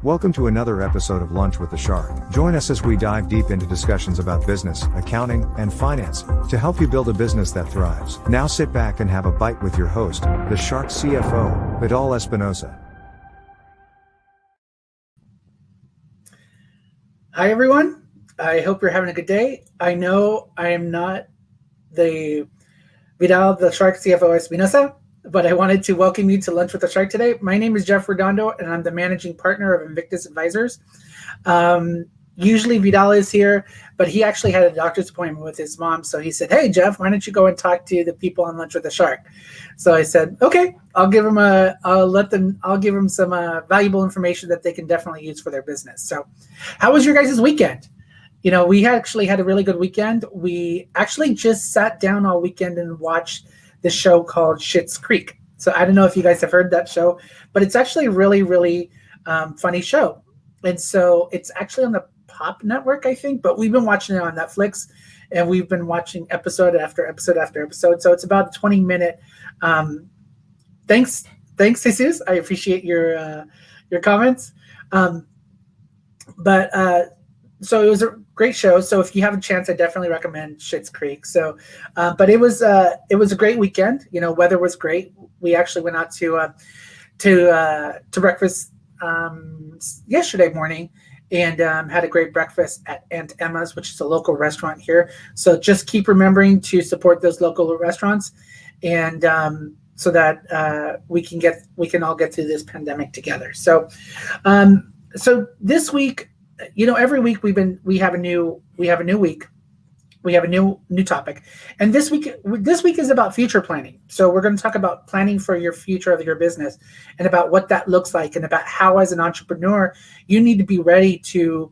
Welcome to another episode of Lunch with the Shark. Join us as we dive deep into discussions about business, accounting, and finance to help you build a business that thrives. Now sit back and have a bite with your host, the Shark CFO, Vidal Espinosa. Hi, everyone. I hope you're having a good day. I know I am not the Vidal, the Shark CFO Espinosa, but I wanted to welcome you to Lunch with the Shark today. My name is Jeff Redondo, and I'm the managing partner of Invictus Advisors. Usually Vidal is here, but he actually had a doctor's appointment with his mom. So he said, "Hey, Jeff, why don't you go and talk to the people on Lunch with the Shark?" So I said, "Okay, I'll give them some valuable information that they can definitely use for their business." So how was your guys' weekend? You know, we actually had a really good weekend. We actually just sat down all weekend and watched the show called Schitt's Creek. So I don't know if you guys have heard that show, but it's actually a really, really funny show. And so it's actually on the Pop Network, I think, but we've been watching it on Netflix, and we've been watching episode after episode after episode. So it's about a 20-minute. Thanks, Jesus. I appreciate your comments. So it was a great show. So if you have a chance, I definitely recommend Schitt's Creek. So, but it was a great weekend. You know, weather was great. We actually went out to breakfast yesterday morning and had a great breakfast at Aunt Emma's, which is a local restaurant here. So just keep remembering to support those local restaurants, and so that we can all get through this pandemic together. So, so this week. You know, every week we have a new week. We have a new topic. And this week is about future planning. So we're going to talk about planning for your future of your business and about what that looks like, and about how, as an entrepreneur, you need to be ready to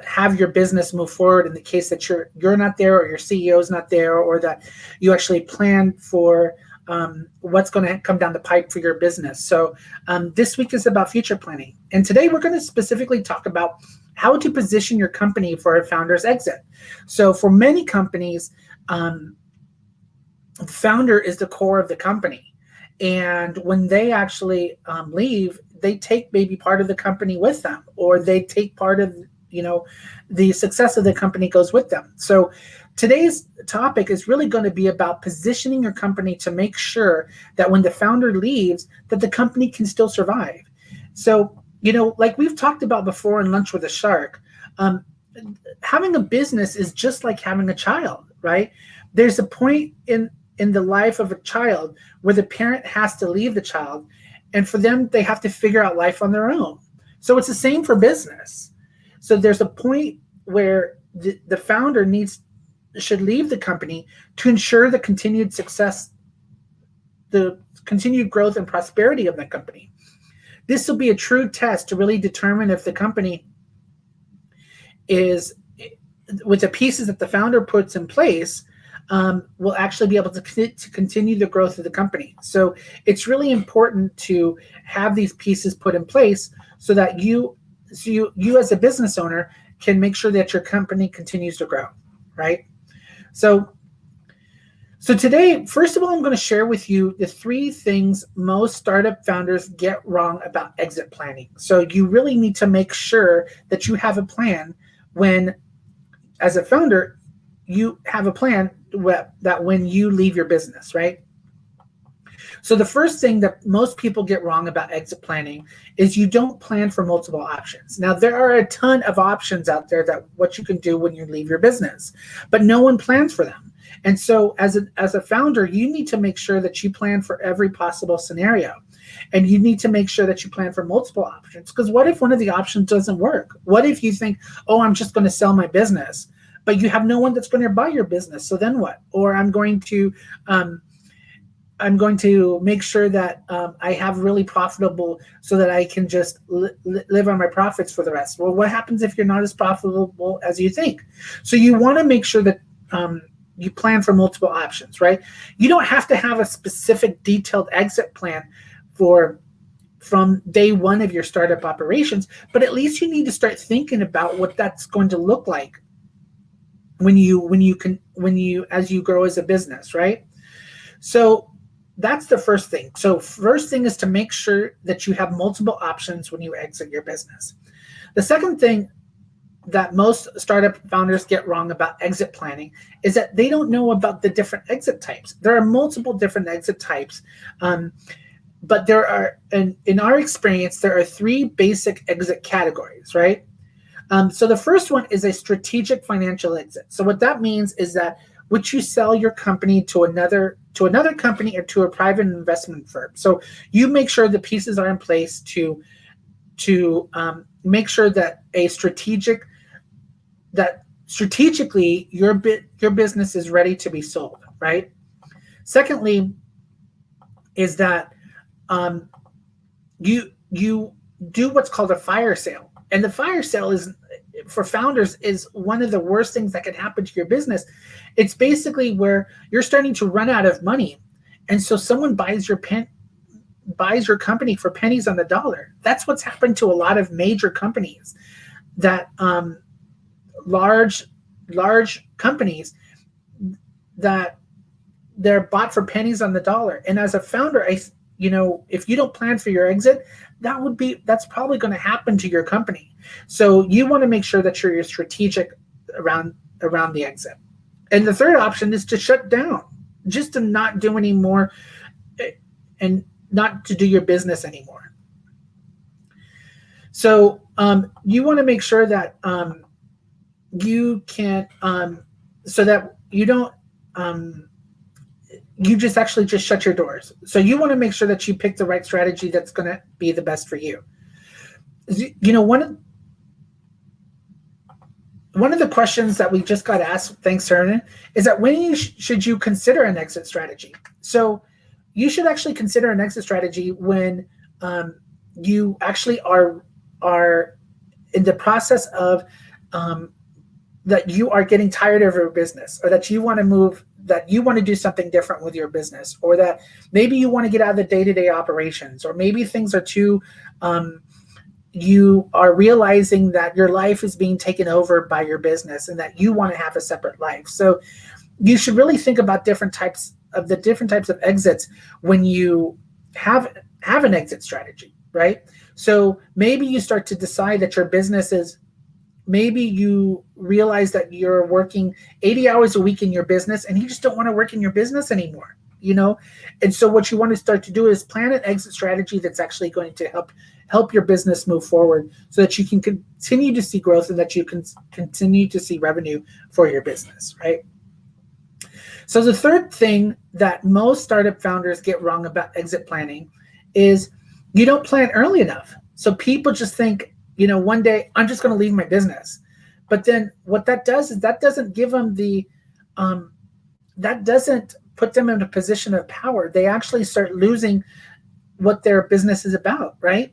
have your business move forward in the case that you're not there, or your CEO is not there, or that you actually plan for what's going to come down the pipe for your business. So this week is about future planning. And today we're going to specifically talk about how to position your company for a founder's exit. So for many companies, the founder is the core of the company. And when they actually leave, they take maybe part of the company with them, or they take part of, the success of the company goes with them. So today's topic is really going to be about positioning your company to make sure that when the founder leaves, that the company can still survive. So, like we've talked about before in Lunch with a Shark, having a business is just like having a child, right? There's a point in the life of a child where the parent has to leave the child, and for them, they have to figure out life on their own. So it's the same for business. So there's a point where the founder should leave the company to ensure the continued success, the continued growth and prosperity of the company. This will be a true test to really determine if the company is, with the pieces that the founder puts in place, will actually be able to continue the growth of the company. So it's really important to have these pieces put in place so that you as a business owner can make sure that your company continues to grow, right? So today, first of all, I'm going to share with you the 3 things most startup founders get wrong about exit planning. So you really need to make sure that you have a plan when, as a founder, you have a plan that when you leave your business, right? So the first thing that most people get wrong about exit planning is you don't plan for multiple options. Now, there are a ton of options out there that what you can do when you leave your business, but no one plans for them. And so as a founder, you need to make sure that you plan for every possible scenario. And you need to make sure that you plan for multiple options, because what if one of the options doesn't work? What if you think, oh, I'm just going to sell my business, but you have no one that's going to buy your business? So then what? Or I'm going to make sure that I have really profitable so that I can just live on my profits for the rest. Well, what happens if you're not as profitable as you think? So you want to make sure that you plan for multiple options, right? You don't have to have a specific detailed exit plan from day one of your startup operations, but at least you need to start thinking about what that's going to look like as you grow as a business, right? So that's the first thing. So first thing is to make sure that you have multiple options when you exit your business. The second thing that most startup founders get wrong about exit planning is that they don't know about the different exit types. There are multiple different exit types, but there are, in our experience, there are three basic exit categories, right? So the first one is a strategic financial exit. So what that means is that would you sell your company to another company or to a private investment firm? So you make sure the pieces are in place to make sure that strategically your business is ready to be sold, right? Secondly, is that you do what's called a fire sale, and the fire sale is, for founders, is one of the worst things that can happen to your business. It's basically where you're starting to run out of money, and so someone buys your company for pennies on the dollar. That's what's happened to a lot of major companies, that large companies, that they're bought for pennies on the dollar. And as a founder, if you don't plan for your exit, that's probably going to happen to your company. So you want to make sure that you're strategic around the exit. And the third option is to shut down, just to not do any more and not to do your business anymore. So you want to make sure that you can, so that you don't, you just shut your doors. So you want to make sure that you pick the right strategy that's going to be the best for you. One of the questions that we just got asked, thanks, Hernan, is that when should you consider an exit strategy? So you should actually consider an exit strategy when you actually are in the process of that you are getting tired of your business, or that you want to move, that you want to do something different with your business, or that maybe you want to get out of the day-to-day operations, or maybe things are too, you are realizing that your life is being taken over by your business and that you want to have a separate life. So you should really think about different types of exits when you have an exit strategy, right? So maybe you start to decide that your business is, maybe you realize that you're working 80 hours a week in your business and you just don't want to work in your business anymore, And so what you want to start to do is plan an exit strategy that's actually going to help your business move forward, so that you can continue to see growth and that you can continue to see revenue for your business, right? So the third thing that most startup founders get wrong about exit planning is you don't plan early enough. So people just think, one day I'm just going to leave my business. But then what that does is that doesn't give them that doesn't put them in a position of power. They actually start losing what their business is about, right?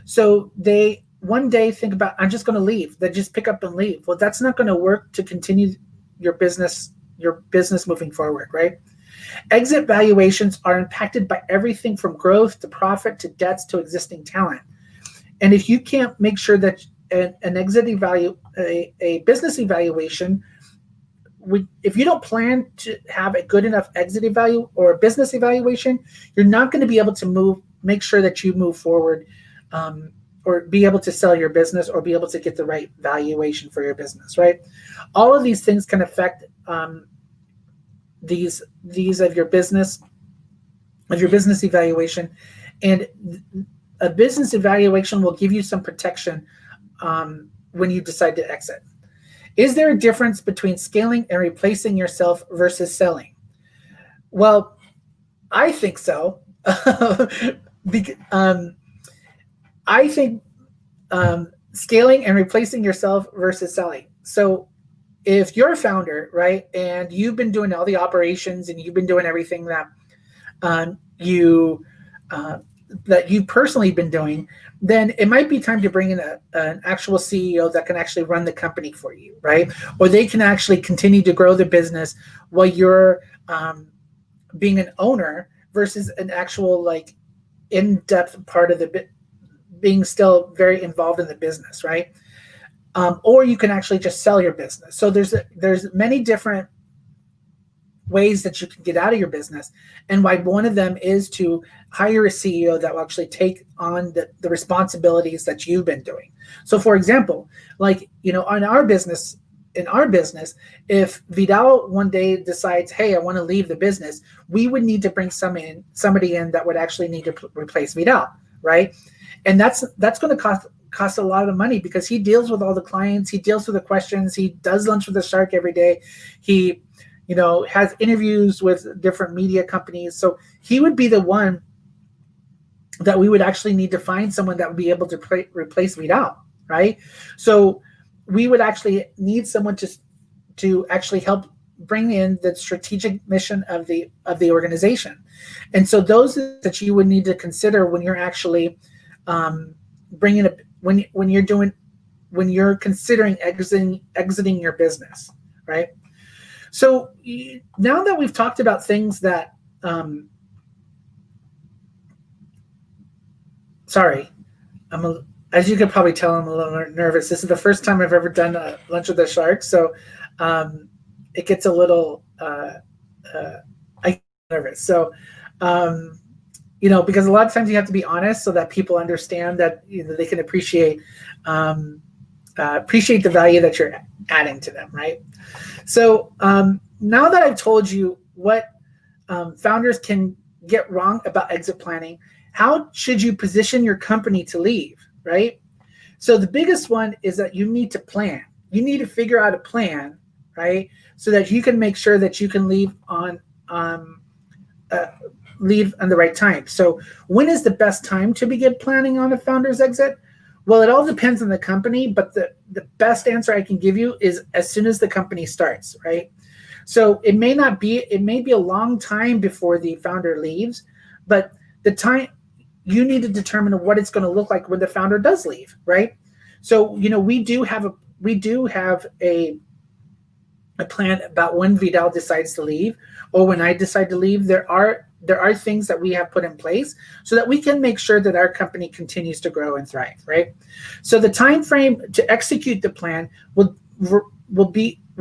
So they one day think about, I'm just going to leave. They just pick up and leave. Well, that's not going to work to continue your business moving forward, right? Exit valuations are impacted by everything from growth to profit to debts to existing talent. And if you can't make sure that an exit a business evaluation, if you don't plan to have a good enough exit value or a business evaluation, you're not going to be able to make sure that you move forward, or be able to sell your business, or be able to get the right valuation for your business, right? All of these things can affect these of your business evaluation, and a business evaluation will give you some protection when you decide to exit. Is there a difference between scaling and replacing yourself versus selling? Well, I think so. I think scaling and replacing yourself versus selling. So if you're a founder, right, and you've been doing all the operations and you've been doing everything that you've personally been doing, then it might be time to bring in an actual CEO that can actually run the company for you, right? Or they can actually continue to grow the business while you're being an owner, versus an actual in-depth part of being still very involved in the business, right? Or you can actually just sell your business. So there's many different ways that you can get out of your business, and why one of them is to hire a CEO that will actually take on the responsibilities that you've been doing. So for example, like, in our business, if Vidal one day decides, hey, I want to leave the business, we would need to bring somebody in that would actually need to replace Vidal, right? And that's going to cost a lot of money, because he deals with all the clients, he deals with the questions, he does lunch with the shark every day, he has interviews with different media companies. So he would be the one that we would actually need to find someone that would be able to replace Vidal, right? So we would actually need someone to actually help bring in the strategic mission of the organization. And so those that you would need to consider when you're actually bringing up when you're considering exiting your business, right? So now that we've talked about things that, as you can probably tell, I'm a little nervous. This is the first time I've ever done a lunch with a shark, so it gets a little I get nervous. So because a lot of times you have to be honest so that people understand that they can appreciate the value that you're adding to them, right? So now that I've told you what founders can get wrong about exit planning, how should you position your company to leave, right? So the biggest one is that you need to plan. You need to figure out a plan, right? So that you can make sure that you can leave on the right time. So when is the best time to begin planning on a founder's exit? Well, it all depends on the company, but the best answer I can give you is as soon as the company starts, right? So it may be a long time before the founder leaves, but the time you need to determine what it's going to look like when the founder does leave, right? So, we do have a plan about when Vidal decides to leave or when I decide to leave. There are things that we have put in place so that we can make sure that our company continues to grow and thrive, right? So the time frame to execute the plan will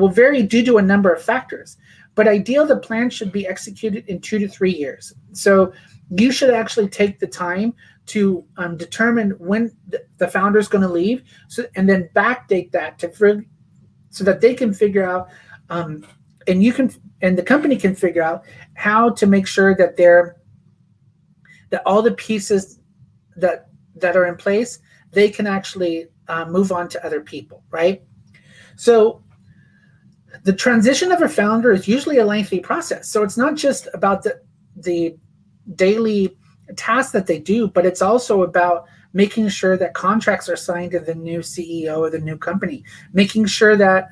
vary due to a number of factors, but ideally the plan should be executed in 2 to 3 years. So you should actually take the time to determine when the founder is going to leave, and then backdate that so that they can figure out, and the company can figure out how to make sure that all the pieces that are in place, they can actually move on to other people, right? So the transition of a founder is usually a lengthy process. So it's not just about the daily tasks that they do, but it's also about making sure that contracts are signed to the new CEO of the new company, making sure that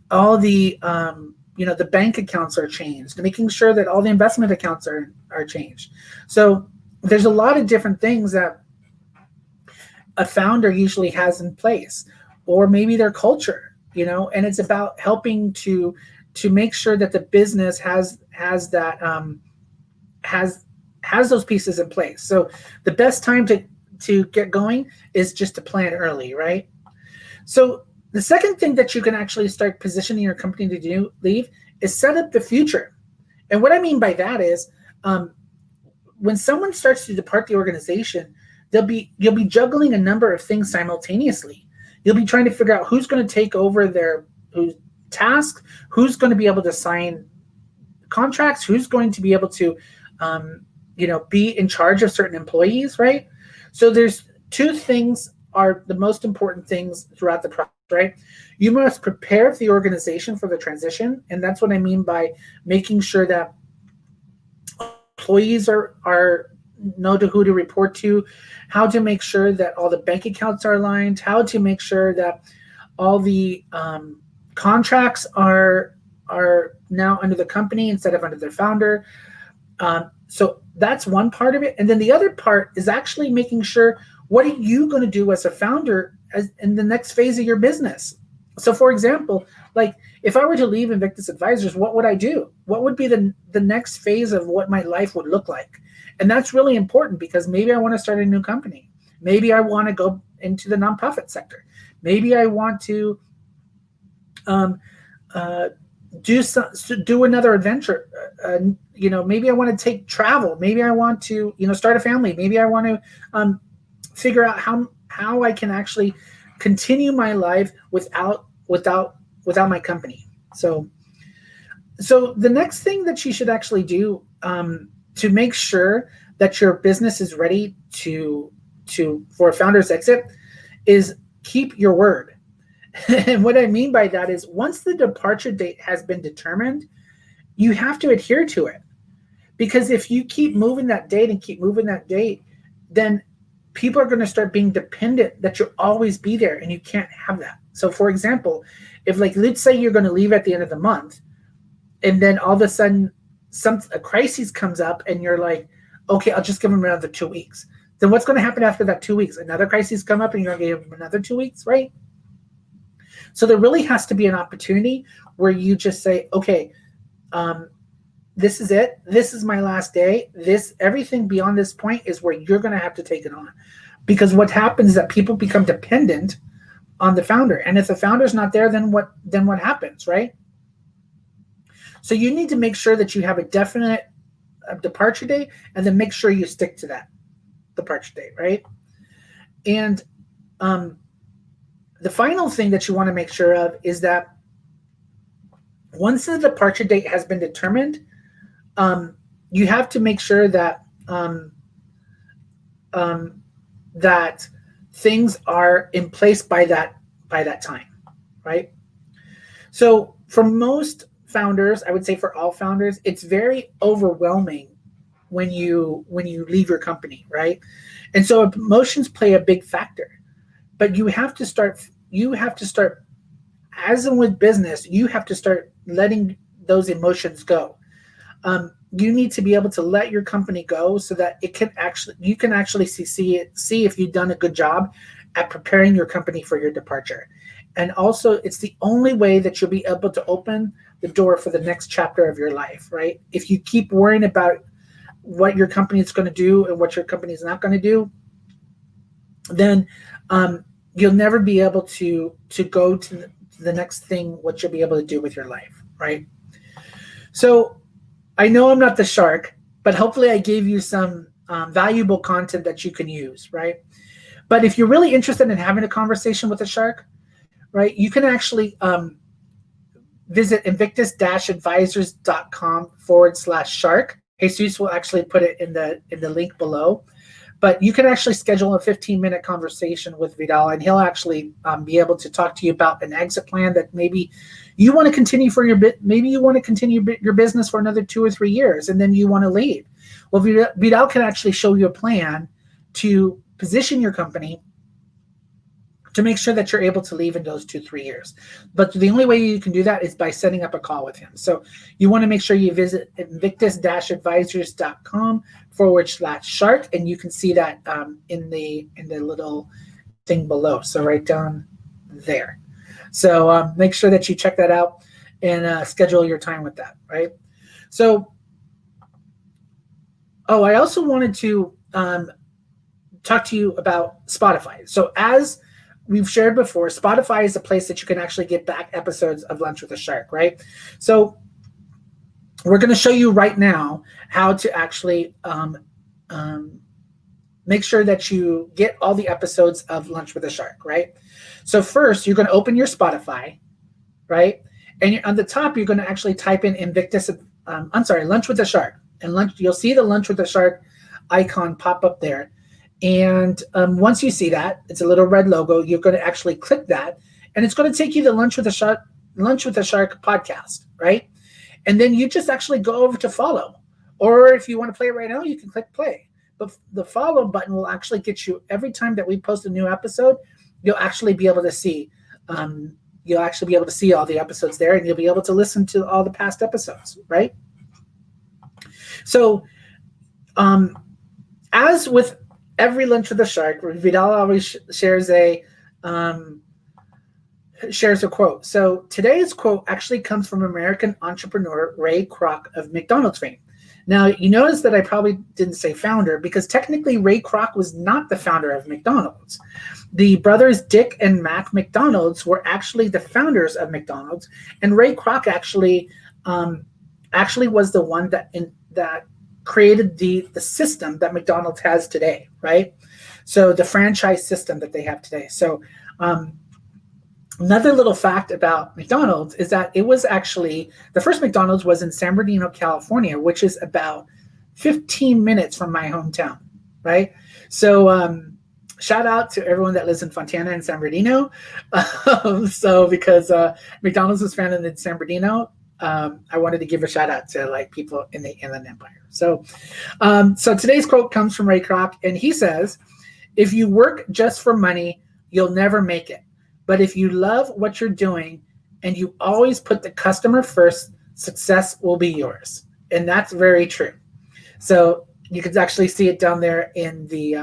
all the the bank accounts are changed, making sure that all the investment accounts are changed. So there's a lot of different things that a founder usually has in place, or maybe their culture, and it's about helping to make sure that the business has those pieces in place. So the best time to get going is just to plan early, right? So the second thing that you can actually start positioning your company to leave is set up the future. And what I mean by that is when someone starts to depart the organization, you'll be juggling a number of things simultaneously. You'll be trying to figure out who's going to take over their tasks, who's going to be able to sign contracts, who's going to be able to be in charge of certain employees, right? So there's two things are the most important things throughout the process, right? You must prepare the organization for the transition, and that's what I mean by making sure that employees know who to report to, how to make sure that all the bank accounts are aligned, how to make sure that all the contracts are now under the company instead of under their founder. So that's one part of it. And then the other part is actually making sure, what are you going to do as a founder in the next phase of your business? So for example, like if I were to leave Invictus Advisors, what would I do? What would be the next phase of what my life would look like? And that's really important, because maybe I want to start a new company. Maybe I want to go into the nonprofit sector. Maybe I want to do another adventure. Maybe I want to travel. Maybe I want to, start a family. Maybe I want to figure out how I can actually continue my life without my company. So the next thing that you should actually do to make sure that your business is ready for a founder's exit is keep your word. And what I mean by that is once the departure date has been determined, you have to adhere to it. Because if you keep moving that date, then people are going to start being dependent that you'll always be there, and you can't have that. So for example, if let's say you're going to leave at the end of the month, and then all of a sudden a crisis comes up and you're like, okay, I'll just give them another 2 weeks. Then what's going to happen after that 2 weeks? Another crisis come up and you're going to give them another 2 weeks, right? So there really has to be an opportunity where you just say, okay, this is it. This is my last day. Everything beyond this point is where you're going to have to take it on. Because what happens is that people become dependent on the founder. And if the founder's not there, then what happens, right? So you need to make sure that you have a definite departure date, and then make sure you stick to that departure date, right? And the final thing that you want to make sure of is that once the departure date has been determined, you have to make sure that that things are in place by that time, right? So for most founders, I would say for all founders, it's very overwhelming when you leave your company, right? And so emotions play a big factor. But you have to start, as in with business, you have to start letting those emotions go. You need to be able to let your company go so that you can actually see if you've done a good job at preparing your company for your departure. And also, it's the only way that you'll be able to open the door for the next chapter of your life, right? If you keep worrying about what your company is going to do and what your company is not going to do, then you'll never be able to go to the next thing, what you'll be able to do with your life, right? So I know I'm not the shark, but hopefully I gave you some valuable content that you can use, right? But if you're really interested in having a conversation with a shark, right, you can actually visit invictus-advisors.com/shark. Jesus will actually put it in the link below. But you can actually schedule a 15-minute conversation with Vidal, and he'll actually be able to talk to you about an exit plan that maybe you want to continue your business for another 2 or 3 years, and then you want to leave. Well, Vidal can actually show you a plan to position your company to make sure that you're able to leave in those 2-3 years. But the only way you can do that is by setting up a call with him. So you want to make sure you visit invictus-advisors.com/shark, and you can see that in the little thing below. So right down there. So make sure that you check that out and schedule your time with that, right? So, I also wanted to talk to you about Spotify. So as we've shared before, Spotify is a place that you can actually get back episodes of Lunch with a Shark, right? So we're going to show you right now how to actually make sure that you get all the episodes of Lunch with a Shark, right? So first, you're going to open your Spotify, right? And on the top, you're going to actually type in Lunch with a Shark. And you'll see the Lunch with a Shark icon pop up there. And once you see that, it's a little red logo, you're going to actually click that, and it's going to take you to Lunch with a Shark podcast, right? And then you just actually go over to follow. Or if you want to play it right now, you can click play. But the follow button will actually get you, every time that we post a new episode, you'll actually be able to see all the episodes there, and you'll be able to listen to all the past episodes, right? So as with every Lunch with a Shark, Vidal always shares a quote. So today's quote actually comes from American entrepreneur Ray Kroc of McDonald's fame. Now, you notice that I probably didn't say founder because technically Ray Kroc was not the founder of McDonald's. The brothers Dick and Mac McDonald's were actually the founders of McDonald's, and Ray Kroc actually was the one that created the system that McDonald's has today, right? So the franchise system that they have today. So another little fact about McDonald's is that it was actually, the first McDonald's was in San Bernardino, California, which is about 15 minutes from my hometown, right? So shout out to everyone that lives in Fontana and San Bernardino. So because McDonald's was founded in San Bernardino, I wanted to give a shout out to like people in the Inland Empire. So today's quote comes from Ray Kroc, and he says, "If you work just for money, you'll never make it. But if you love what you're doing and you always put the customer first, success will be yours." And that's very true. So you can actually see it down there in the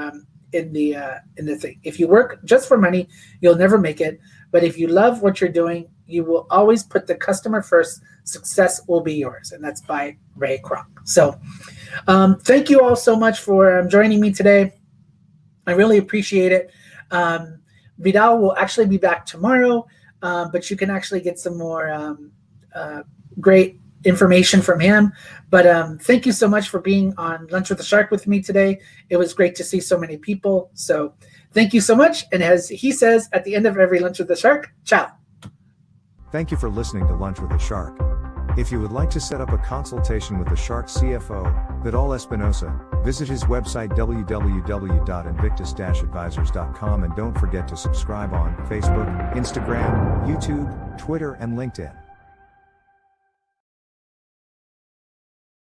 thing. If you work just for money, you'll never make it. But if you love what you're doing, you will always put the customer first. Success will be yours. And that's by Ray Kroc. So thank you all so much for joining me today. I really appreciate it. Vidal will actually be back tomorrow, but you can actually get some more great information from him. But thank you so much for being on Lunch with the Shark with me today. It was great to see so many people. So thank you so much. And as he says at the end of every Lunch with the Shark, ciao. Thank you for listening to Lunch with the Shark. If you would like to set up a consultation with the Shark CFO, Vidal Espinosa, visit his website www.invictus-advisors.com, and don't forget to subscribe on Facebook, Instagram, YouTube, Twitter, and LinkedIn.